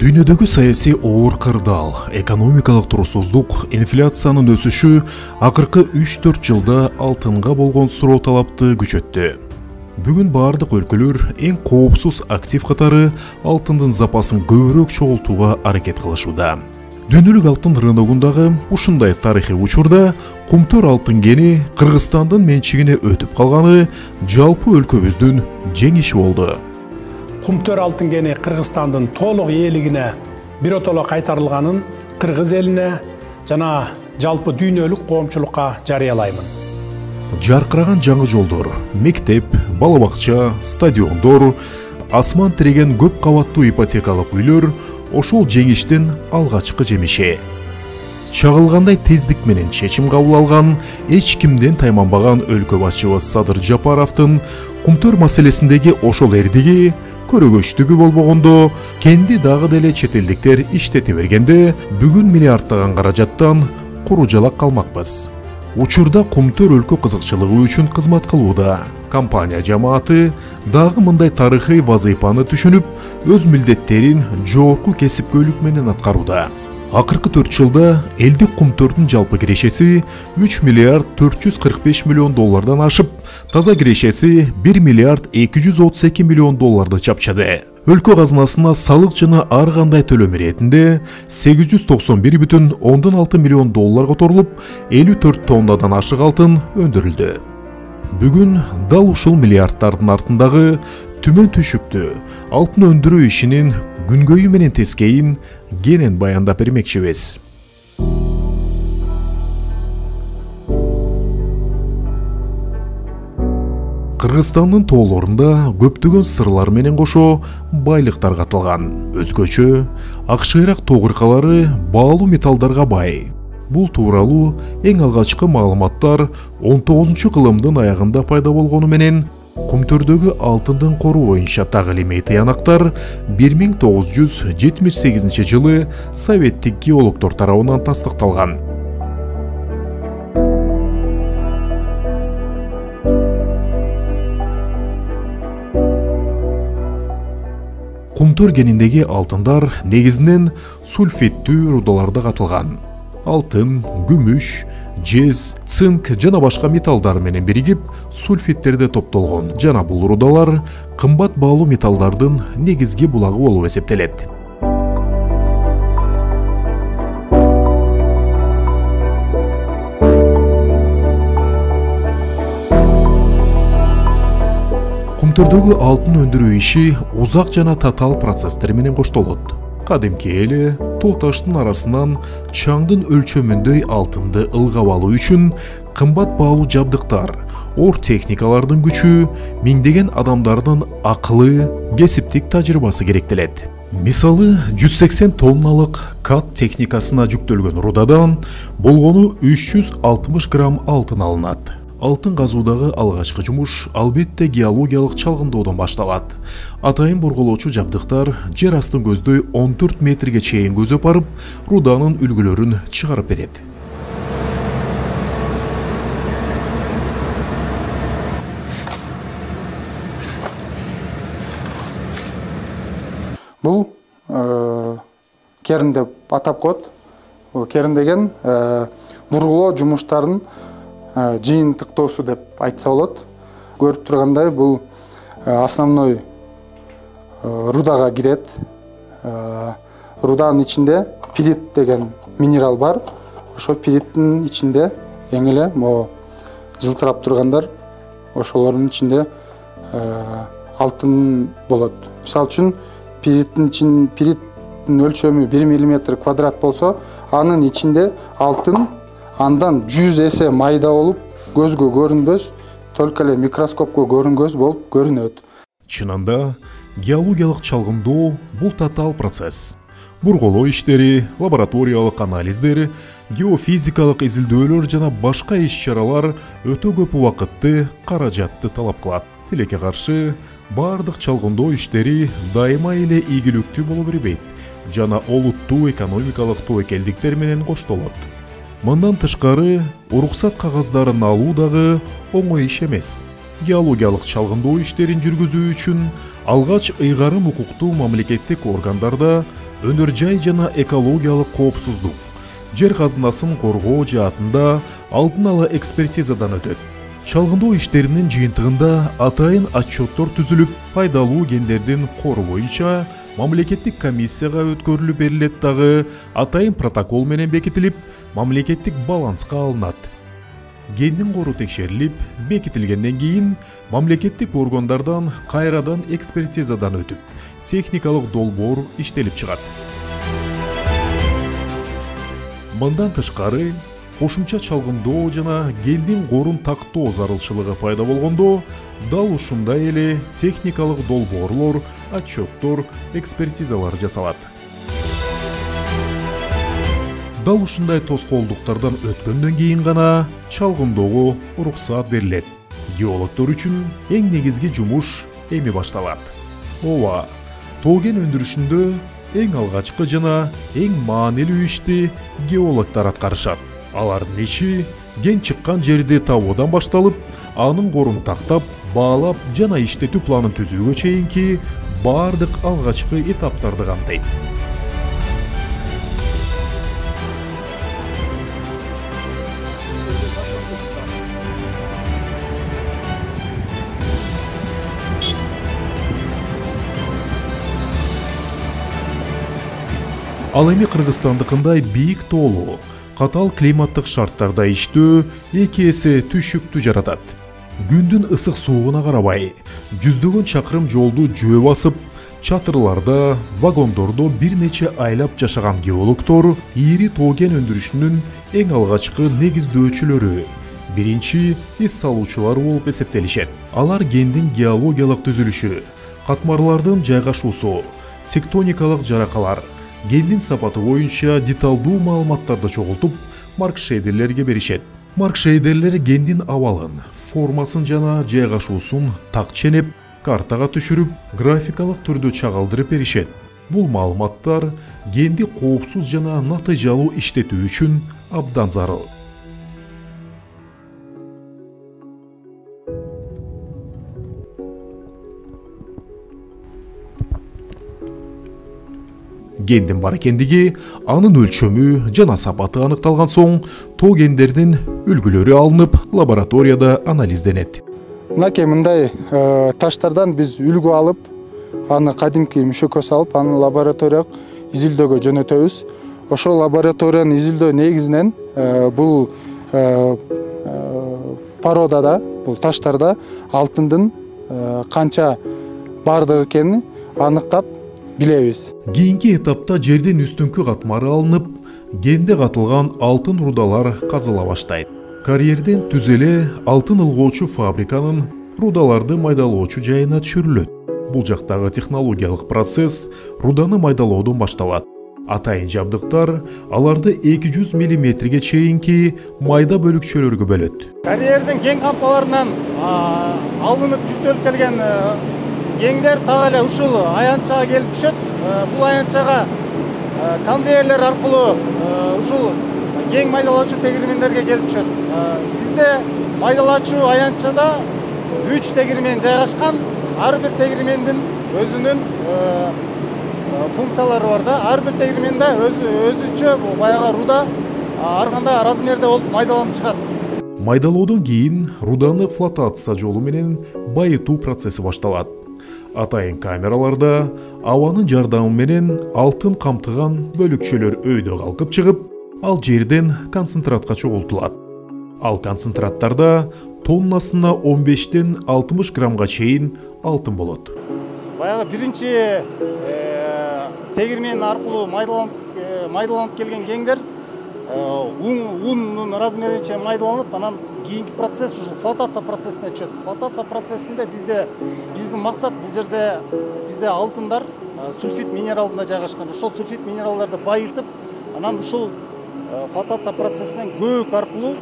Дүйнөдөгү саясий оор кырдаал, экономикалык турсуздук, инфляциянын өсүшү акыркы 3-4 жылда алтынга болгон суроо талапты күчөттү. Бүгүн бардык өлкөлөр эң коопсуз актив катары алтындын запасын көбүрөөк чогултууга аракет кылышууда. Дүйнөлүк алтын рыногундагы ушундай тарыхый учурда кумтөр алтын кени Кыргызстандын менчигине өтүп калганы жалпы өлкөбүздүн жеңиши болду. Кумтөр алтын кени Кыргызстандын толук ээлигине биротоло кайтарылганын кыргыз элине жана жалпы дүйнөлүк коомчулукка жарыялаймын. Жаркыраган жаңы жолдор, мектеп, бала-бакча, стадиондор, асман тиреген көп кабаттуу ипотекалык үйлөр ошол жеңиштин алгачкы жемиши. Чагылгандай тездик менен чечим кабыл алган, эч кимден тайманбаган өлкө башчыбыз Садыр Жапаровдун кумтөр маселесиндеги ошол эрдиги, көрөгөчтүгү болбогондо, кенди дагы деле чет элдиктер иштете бергенде, бүгүн миллиарддаган каражаттан куру жалак калмакпыз. Учурда кумтөр өлкө кызыкчылыгы үчүн кызмат кылууда. Компания жамааты дагы мындай тарыхый вазыйпаны түшүнүп, өз милдеттерин жогорку кесипкөйлүк менен аткарууда. Акыркы 4 жылда элдик кумтөрдүн жалпы кирешеси 3 миллиард 445 миллион доллардан ашып, таза кирешеси 1 миллиард 232 миллион долларды чапчады. Өлкө казынасына салык жана ар кандай төлөм иретинде 891,6 миллион доллар которулуп, 54 тоннадан ашык алтын өндүрүлдү. Бүгүн дал ушул миллиарддардын артындагы түмөн түшүктү алтын өндүрүү ишинин күнгөйү менен тескейин кенен баяндап бермекчибиз. Кыргызстандын тоолорунда көптөгөн сырлар менен кошо байлыктар катылган. Өзгөчө акшыйрак тогуркалары баалуу металлдарга бай. Бул тууралуу эң алгачкы маалыматтар 19-кылымдын аягында пайда болгону менен кумтөрдөгү алтындын кору боюнча тагылимий тыянактар 1978 жылы советтик геологдор тарабынан тастыкталган. Кумтөр кениндеги алтындар негизинен сульфиттүү рудаларда катылган. Алтын, күмүш, жез, цинк жана башка металлдар менен биригип сульфиттерде топтолгон. Жана бул рудалар кымбат баалуу металлдардын негизги булагы болуп эсептелет. Кумтөрдөгү алтын өндүрүү иши узак жана татаал процесстер менен коштолот. Кадимки эли тоо таштын арасынан чаңдын өлчөмүндөй алтынды ылгап алуу үчүн кымбат баалуу жабдыктар, оор техникалардын күчү, миңдеген адамдардын акылы, кесиптик тажрыйбасы керектелет. Мисалы, 180 тонналык кат техникасына жүктөлгөн рудадан болгону 360 грамм алтын алынат. Алтын казуудагы алгачкы жумуш албетте геологиялык чалгындоодон башталат. Атайын борголоочу жабдыктар жер астын көздөй 14 метрге чейин көзөп барып, руданын үлгүлөрүн чыгарып берет. Бул керин деп атап коет. Керин деген бургулоо жумуштарын жыйынтыктоосу деп айтса болот. Көрүп тургандай, бул основной рудага кирет. Руданын ичинде пирит деген минерал бар. Ошо пириттин ичинде эң эле жылтырап тургандар, ошолордун ичинде алтын болот. Мисалы үчүн пириттин өлчөмү 1 мм квадрат болсо, анын ичинде алтын андан 100 эсе майда болуп, көзгө көрүнбөс, только эле микроскопко көрүнгөс болуп көрүнөт. Чынында, геологиялык чалгындоо бул татаал процесс. Бурголоо иштери, лабораториялык анализдер, геофизикалык изилдөөлөр жана башка иш-чаралар өтө көп убакытты, каражатты талап кылат. Тилекке каршы, бардык чалгындоо иштери дайыма эле ийгиликтүү боло бербейт жана олуттуу экономикалык тобокелдиктер менен коштолот. Мындан тышкары, уруксат кагаздарын алуу дагы оңой иш эмес. геологиялык чалгындоо иштерин жүргүзүү үчүн алгач ыйгарым укуктуу мамлекеттик органдарда өнөр жай жана экологиялык коопсуздук, жер казынасын коргоо жаатында алдын ала экспертизадан өтөт. Чалгындоо иштеринин жыйынтыгында атайын отчеттор түзүлүп, пайдалуу кендердин кору боюнча мамлекеттик комиссияга өткөрүлүп берилет дагы, атайын протокол менен бекитилип, мамлекеттик баланска алынат. Кендин кору текшерилип, бекитилгенден кийин мамлекеттик органдардан кайрадан экспертизадан өтүп, техникалык долбоор иштелип чыгат. Мындан тышкары, кошумча чалгындоо жана кендин корун тактоо зарылчылыгы пайда болгондо, дал ушундай эле техникалык долбоорлор, отчеттор, экспертизалар жасалат. Дал ушундай тоскоолдуктардан өткөндөн кийин гана чалгындоого уруксаат берилет. Геологдор үчүн эң негизги жумуш эми башталат. Ооба, тоо кен өндүрүшүндө эң алгачкы жана эң маанилүү ишти геологдор аткарышат. Алардын иши кен чыккан жерди табуудан башталып, анын корун тактап, баалап жана иштетүү планын түзүүгө чейинки бардык алгачкы этаптарды камтыйт. Ал эми Кыргызстандыкындай бийик тоолуу, катал климаттык шарттарда иштөө 2 эсе түшүктү жаратат. Күндүн ысык суугуна карабай, жүздөгөн чакырым жолду жөө басып, чатырларда, вагондордо бир нече айлап жашаган геологдор ири тоо кен өндүрүшүнүн эң алгачкы негиздөөчүлөрү, биринчи ис салуучулар болуп эсептелишет. Алар кендин геологиялык түзүлүшү, катмарлардын жайгашуусу, тектоникалык жаракалар, кендин сапаты боюнча деталдуу маалыматтарды чогултуп, маркшейдерлерге беришет. Маркшейдерлер кендин абалын, формасын жана жайгашуусун так ченеп, картага түшүрүп, графикалык түрдө чагылдырып беришет. Бул маалыматтар кенди коопсуз жана натыйжалуу иштетүү үчүн абдан зарыл. Кендин бар экендиги, анын өлчөмү жана сапаты аныкталган соң, тоо кендердин үлгүлөрү алынып, лабораторияда анализденет. Мынакей мындай таштардан биз үлгү алып, аны кадимки мүшөккө салып, аны лабораторияга изилдөөгө жөнөтөбүз. Ошол лабораториянын изилдөө негизинен бул породада, бул таштарда алтындын канча бардыгы экенин аныктап билебиз. Кийинки этапта жердин үстүнкү катмары алынып, кенде катылган алтын рудалар казыла баштайт. Карьерден түзеле алтын ылгоочу фабриканын рудаларды майдалоочу жайына түшүрүлөт. Бул жактагы технологиялык процесс руданы майдалоодон башталат. Атайын жабдыктар аларды 200 мм чейинки майда бөлүкчөлөргө бөлөт. Карьердин кен кампаларынан алынып жүктөлүп келген кеңдер так эле ушул аянтчага келип түшөт. Бул аянтчага конвейерлер аркылуу ушул кең майдалоочу тегирмендерге келип түшөт. Бизде майдалоочу аянтчада 3 тегирмен жайгашкан. Ар бир тегирмендин өзүнүн функциялары бар да. Ар бир тегирменде өзүчө баягы руда ар кандай размерде болуп майдаланып чыгат. Майдалоодон кийин руданы флотация жолу менен байытуу процесси башталат. Атайын камераларда абанын жардамы менен алтын камтыган бөлүкчөлөр өйдө калкып чыгып, ал жерден концентратка чогултулат. Ал концентраттарда тоннасына 15-тен 60 граммга чейин алтын болот. Баягы биринчи тегирмен аркылуу майдаланып келген кеңдер унун размеринче майдаланып, анан кийинки процесс ушул флотация процессине түшөт. Флотация процессинде биздин максат бул жерде бизде алтындар сульфид минералында жайгашкан. Ошол сульфид минералдарды байытып, анан ушул флотация процессинен көк аркылуу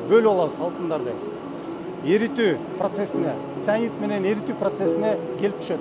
бөлүп алабыз алтындарды. Эритүү процессине, цианид менен эритүү процессине келип түшөт.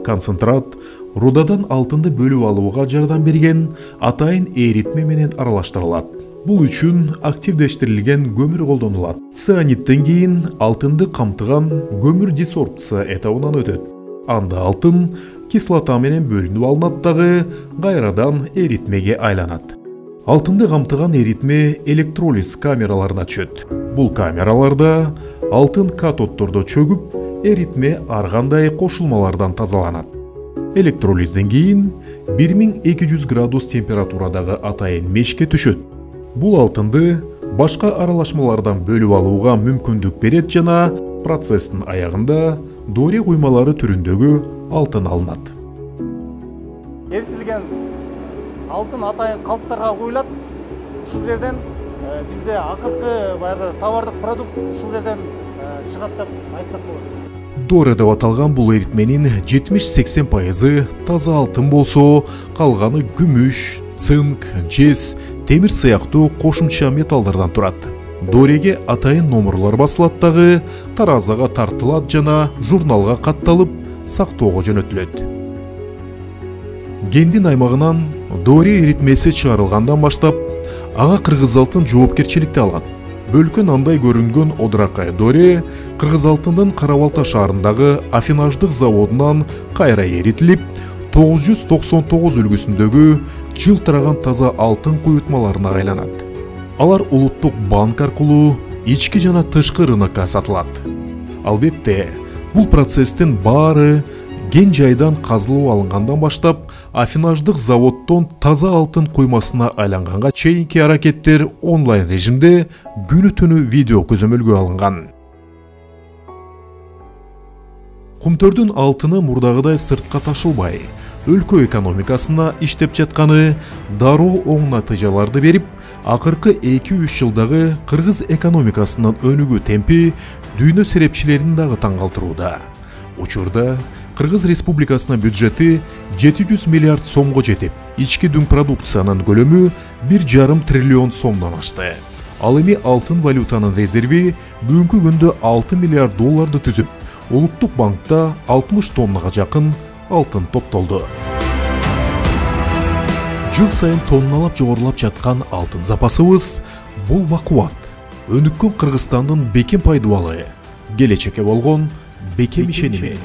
Концентрат рудадан алтынды бөлүп алууга жардам берген атайын эритме менен аралаштырылат. Бул үчүн активдештирилген көмүр колдонулат. Цианиттен кийин алтынды камтыган көмүр десорбция этабынан өтөт. Анда алтын кислота менен бөлүнүп алынат дагы кайрадан эритмеге айланат. Алтынды камтыган эритме электролиз камераларына түшөт. Бул камераларда алтын катоддордо чөгүп, эритме ар кандай кошулмалардан тазаланат. Электролизден кийин 1200 градус температурадагы атайын мешке түшөт. Бул алтынды башка аралашмалардан бөлүп алууга мүмкүндүк берет жана процесстин аягында доре куймалары түрүндөгү алтын алынат. Эритилген алтын атайын калыптарга куюлат. Ушул жерден бизде акыркы баягы товардык продукт ушул жерден чыгат деп айтсак болот. Доре деп аталган бул эритменин 70-80% таза алтын болсо, калганы күмүш, цинк, жез, темир сыяктуу кошумча металлдардан турат. Дореге атайын номерлор басылат дагы, таразага тартылат жана журналга катталып, сактоого жөнөтүлөт. Кендин аймагынан доре эритмеси чыгарылгандан баштап, ага кыргыз алтын жоопкерчиликти алат. Бөлкөн андай көрүнгөн Одракай доре Кыргыз алтындын Карабалта шаарындагы афинаждык заводунан кайра эритилип, 999 үлгүсүндөгү жылтыраган таза алтын куютмаларына айланат. Алар улуттук банк аркылуу ички жана тышкы рынокко сатылат. Албетте, бул процесстин баары кен жайдан казылып алынгандан баштап, афинаждык заводдон таза алтын куймасына айланганга чейинки аракеттер онлайн режимде күнү-түнү видео көзөмөлгө алынган. Кумтөрдүн алтыны мурдагыдай сыртка ташылбай, өлкө экономикасына иштеп жатканы дароо оң натыйжаларды берип, акыркы 2-3 жылдагы кыргыз экономикасынын өнүгүү темпи дүйнө серепчилерин дагы таң калтырууда. Учурда Кыргыз Республикасынын бюджети 700 миллиард сомго жетип, ички дүң продукциянын көлөмү 1,5 триллион сомдон ашты. Ал эми алтын валютанын резерви бүгүнкү күндө 6 миллиард долларды түзүп, улуттук банкта 60 тоннага жакын алтын топтолду. Жыл сайын тонналап жогорулап жаткан алтын запасыбыз бул бакубат. Өнүккөн Кыргызстандын бекем пайдубалы, келечекке болгон бекем ишеними.